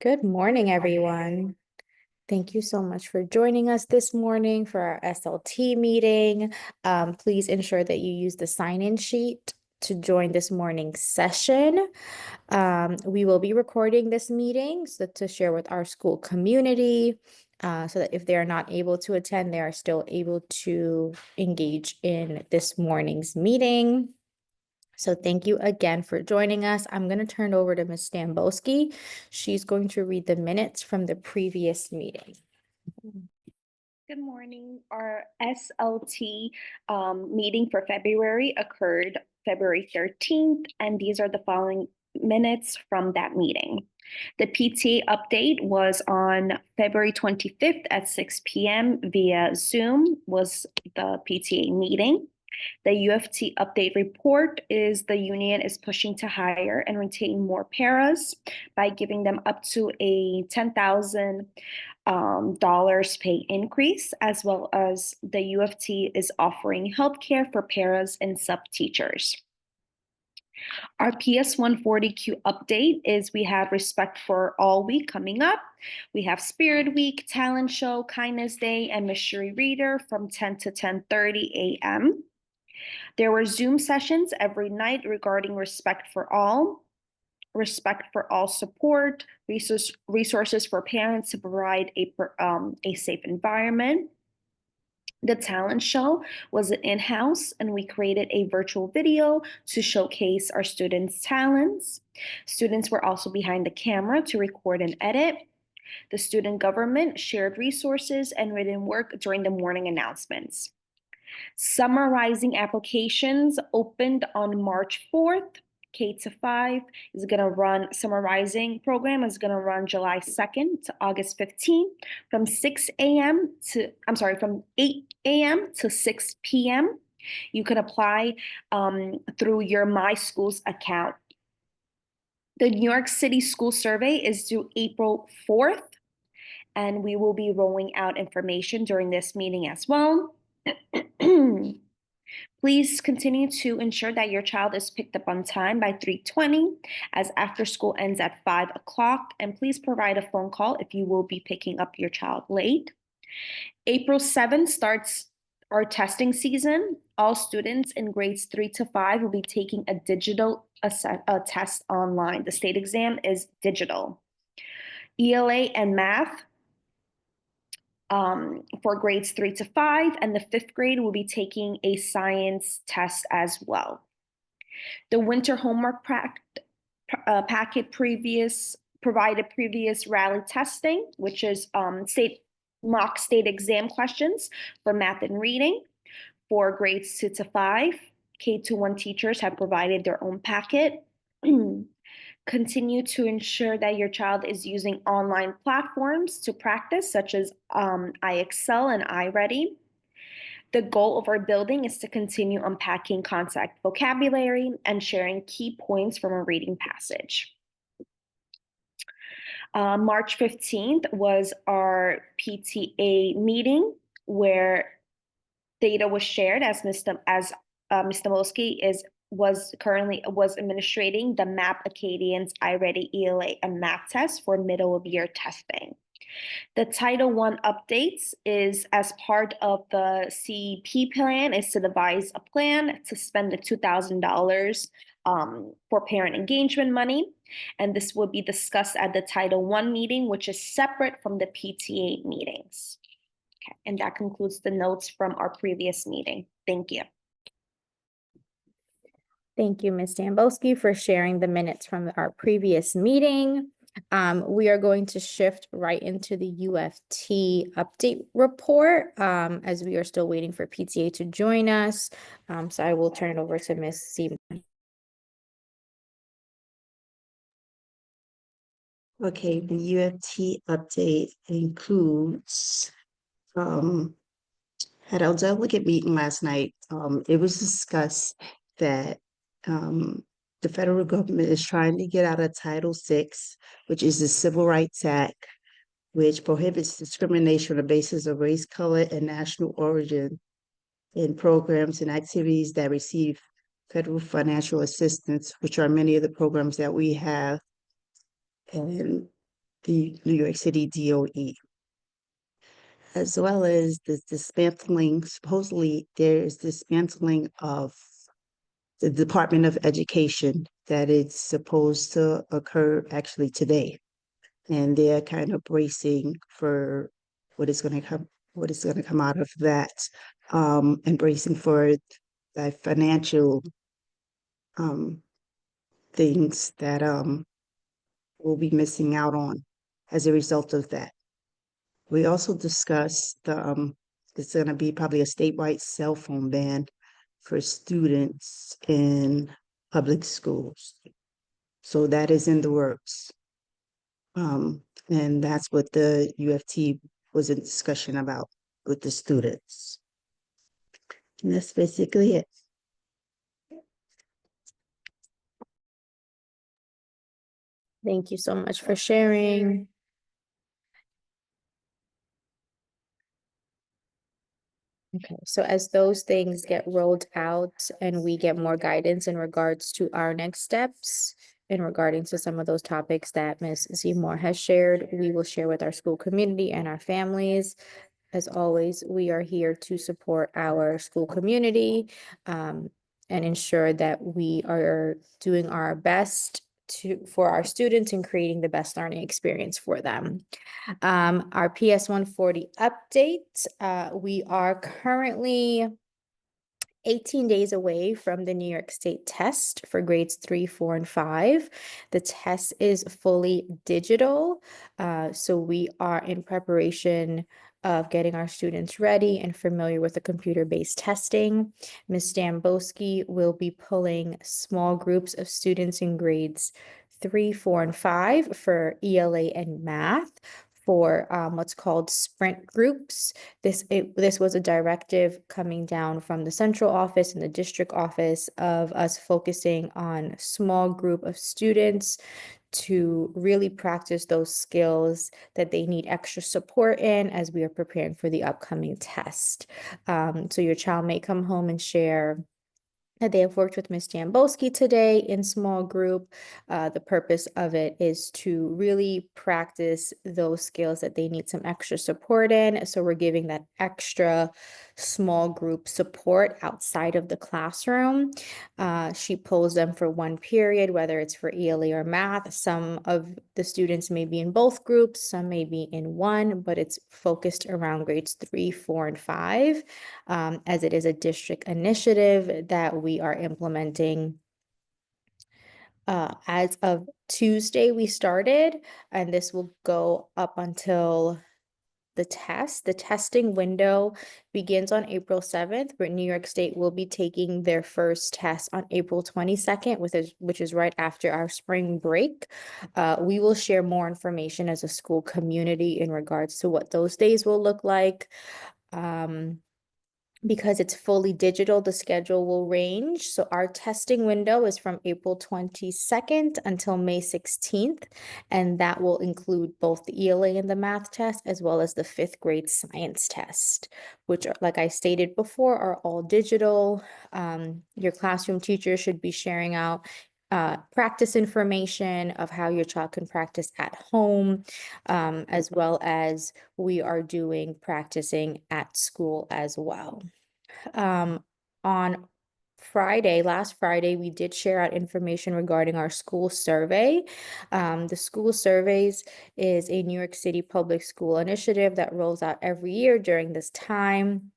Good morning, everyone. Thank you so much for joining us this morning for our SLT meeting. Please ensure that you use the sign-in sheet to join this morning's session. We will be recording this meeting to share with our school community, so that if they are not able to attend, they are still able to engage in this morning's meeting. So thank you again for joining us. I'm going to turn over to Ms. Stambowski. She's going to read the minutes from the previous meeting. Good morning. Our SLT meeting for February occurred February 13th, and these are the following minutes from that meeting. The PTA update was on February 25th at 6 p.m. via Zoom was the PTA meeting. The UFT update report is the union is pushing to hire and retain more paras by giving them up to a $10,000 pay increase, as well as the UFT is offering healthcare for paras and sub teachers. Our PS 140Q update is we have Respect for All Week coming up. We have Spirit Week, Talent Show, Kindness Day, and Mystery Reader from 10 to 10:30 a.m. There were Zoom sessions every night regarding Respect for All, Respect for All support, resources for parents to provide a safe environment. The talent show was in-house, and we created a virtual video to showcase our students' talents. Students were also behind the camera to record and edit. The student government shared resources and written work during the morning announcements. Summarizing applications opened on March 4th. K to 5 is going to run summarizing program is going to run July 2nd to August 15th from 8 a.m. to 6 p.m. You can apply through your My Schools account. The New York City School Survey is due April 4th, and we will be rolling out information during this meeting as well. Please continue to ensure that your child is picked up on time by 3:20, as after school ends at 5 o'clock, and please provide a phone call if you will be picking up your child late. April 7th starts our testing season. All students in grades 3 to 5 will be taking a digital test online. The state exam is digital. ELA and math for grades 3 to 5, and the 5th grade will be taking a science test as well. The winter homework packet provided previous rally testing, which is mock state exam questions for math and reading. For grades 2 to 5, K-1 teachers have provided their own packet. Continue to ensure that your child is using online platforms to practice, such as iExcel and iReady. The goal of our building is to continue unpacking concept vocabulary and sharing key points from a reading passage. March 15th was our PTA meeting where data was shared as Ms. Stambowski was administrating the MAP Acadians iReady ELA and math test for middle of year testing. The Title I updates is as part of the CEP plan is to devise a plan to spend the $2,000 for parent engagement money. And this will be discussed at the Title I meeting, which is separate from the PTA meetings. Okay, and that concludes the notes from our previous meeting. Thank you. Thank you, Ms. Stambowski, for sharing the minutes from our previous meeting. We are going to shift right into the UFT update report, as we are still waiting for PTA to join us. So I will turn it over to Ms. Seaman. Okay, the UFT update includes, at our delegate meeting last night, it was discussed that the federal government is trying to get out of Title VI, which is the Civil Rights Act, which prohibits discrimination on the basis of race, color, and national origin in programs and activities that receive federal financial assistance, which are many of the programs that we have. and the New York City DOE, as well as the dismantling. Supposedly, there is dismantling of the Department of Education that it's supposed to occur actually today, and they're kind of bracing for what is going to come out of that, and bracing for the financial um, things that we'll be missing out on as a result of that. We also discussed it's going to be probably a statewide cell phone ban for students in public schools. So that is in the works. And that's what the UFT was in discussion about with the students. And that's basically it. Thank you so much for sharing. Okay, so as those things get rolled out and we get more guidance in regards to our next steps in regarding to some of those topics that Ms. Seymour has shared, we will share with our school community and our families. As always, we are here to support our school community and ensure that we are doing our best for our students and creating the best learning experience for them. Our PS 140 update, we are currently 18 days away from the New York State test for grades 3, 4, and 5. The test is fully digital, so we are in preparation of getting our students ready and familiar with the computer-based testing. Ms. Damboski will be pulling small groups of students in grades 3, 4, and 5 for ELA and math for what's called sprint groups. This was a directive coming down from the central office and the district office of us focusing on small group of students to really practice those skills that they need extra support in as we are preparing for the upcoming test. So your child may come home and share that they have worked with Ms. Jamboski today in small group. The purpose of it is to really practice those skills that they need some extra support in. So we're giving that extra small group support outside of the classroom. She pulls them for one period, whether it's for ELA or math. Some of the students may be in both groups, some may be in one, but it's focused around grades 3, 4, and 5, as it is a district initiative that we are implementing. As of Tuesday, we started, and this will go up until the test. The testing window begins on April 7th, where New York State will be taking their first test on April 22nd, which is right after our spring break. We will share more information as a school community in regards to what those days will look like. Because it's fully digital, the schedule will range. So our testing window is from April 22nd until May 16th, and that will include both the ELA and the math test, as well as the 5th grade science test, which, like I stated before, are all digital. Your classroom teacher should be sharing out practice information of how your child can practice at home, as well as we are doing practicing at school as well. On last Friday, we did share out information regarding our school survey. The school surveys is a New York City public school initiative that rolls out every year during this time.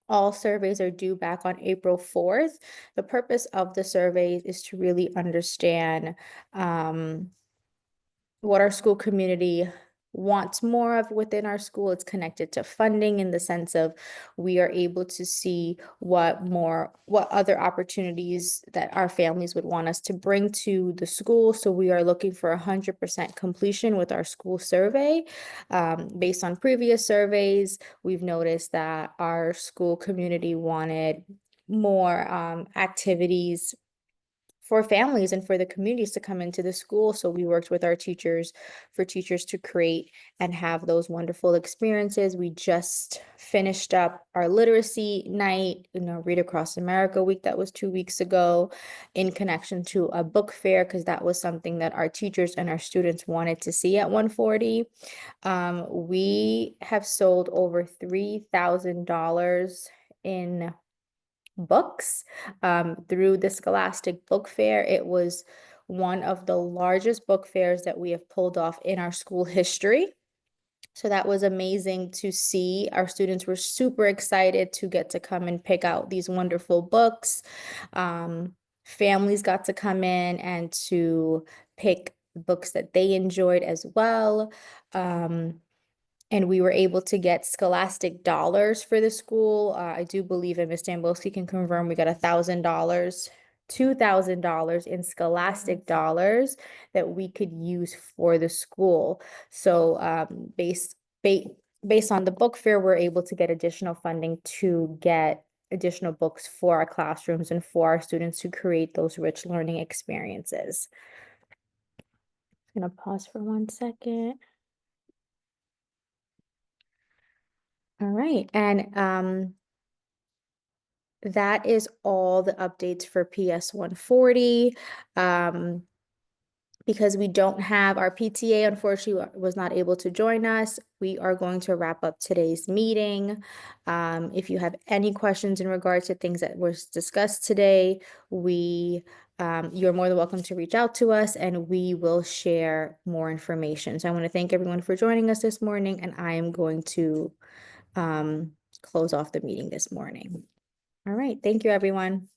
All surveys are due back on April 4th. The purpose of the surveys is to really understand what our school community wants more of within our school. It's connected to funding in the sense of we are able to see what other opportunities that our families would want us to bring to the school. So we are looking for 100% completion with our school survey. Based on previous surveys, we've noticed that our school community wanted more activities for families and for the communities to come into the school. So we worked with our teachers for teachers to create and have those wonderful experiences. We just finished up our literacy night, Read Across America week. That was 2 weeks ago, in connection to a book fair, because that was something that our teachers and our students wanted to see at 140. We have sold over $3,000 in books through the Scholastic Book Fair. It was one of the largest book fairs that we have pulled off in our school history. So that was amazing to see. Our students were super excited to get to come and pick out these wonderful books. Families got to come in and to pick books that they enjoyed as well. And we were able to get Scholastic dollars for the school. I do believe, and Ms. Stambowski can confirm, we got $1,000, $2,000 in Scholastic dollars that we could use for the school. So based on the book fair, we're able to get additional funding to get additional books for our classrooms and for our students to create those rich learning experiences. I'm gonna pause for 1 second. All right, and that is all the updates for PS 140. Because we don't have our PTA, unfortunately, was not able to join us. We are going to wrap up today's meeting. If you have any questions in regards to things that were discussed today, you're more than welcome to reach out to us and we will share more information. So I want to thank everyone for joining us this morning, and I am going to close off the meeting this morning. All right, thank you, everyone.